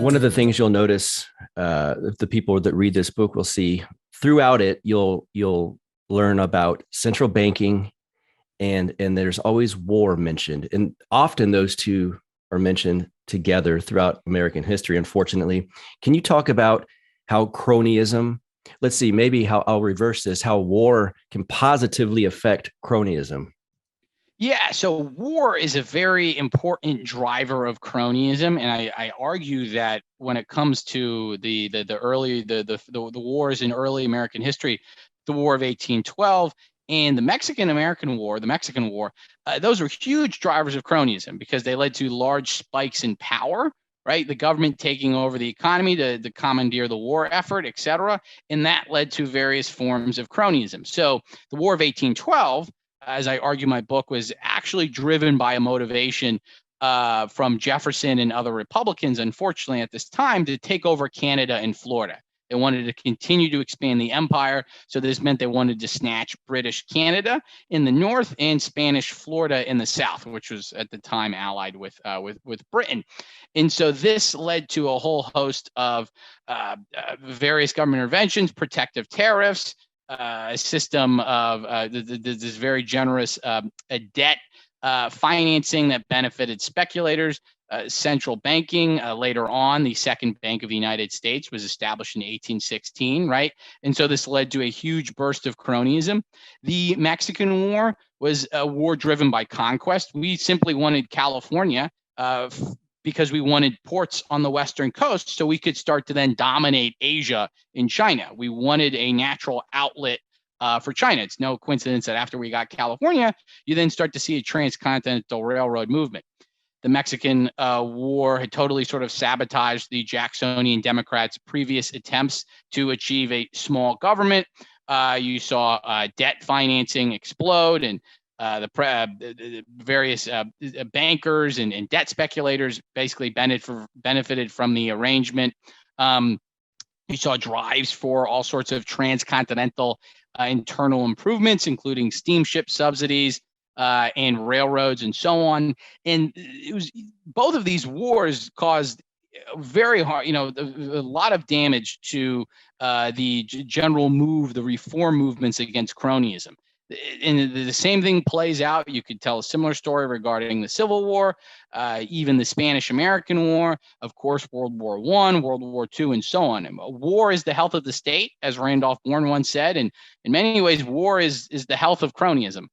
One of the things you'll notice, the people that read this book will see throughout it, you'll learn about central banking, and there's always war mentioned, and often those two are mentioned together throughout American history. Unfortunately, can you talk about how cronyism? Let's see, maybe how I'll reverse this: how war can positively affect cronyism. Yeah, so war is a very important driver of cronyism, and I argue that when it comes to the early the wars in early American history, the War of 1812 and the Mexican War, those were huge drivers of cronyism because they led to large spikes in power, right? The government taking over the economy to commandeer the war effort, et cetera, and that led to various forms of cronyism. So the War of 1812, as I argue my book, was actually driven by a motivation from Jefferson and other Republicans, unfortunately, at this time, to take over Canada and Florida. They wanted to continue to expand the empire. So this meant they wanted to snatch British Canada in the north and Spanish Florida in the south, which was at the time allied with Britain. And so this led to a whole host of various government interventions, protective tariffs, a system of this very generous debt financing that benefited speculators. Central banking, later on, the Second Bank of the United States was established in 1816, right? And so this led to a huge burst of cronyism. The Mexican War was a war driven by conquest. We simply wanted California because we wanted ports on the western coast so we could start to then dominate Asia in China. We wanted a natural outlet for China. It's no coincidence that after we got California, you then start to see a transcontinental railroad movement. The Mexican War had totally sort of sabotaged the Jacksonian Democrats' previous attempts to achieve a small government. You saw debt financing explode, and the various bankers and debt speculators basically benefited from the arrangement. You saw drives for all sorts of transcontinental internal improvements, including steamship subsidies, and railroads and so on. And it was both of these wars caused very hard, a lot of damage to the general the reform movements against cronyism. And the same thing plays out. You could tell a similar story regarding the Civil War, even the Spanish-American War, of course, World War I, World War II, and so on. War is the health of the state, as Randolph Bourne once said, and in many ways, war is the health of cronyism.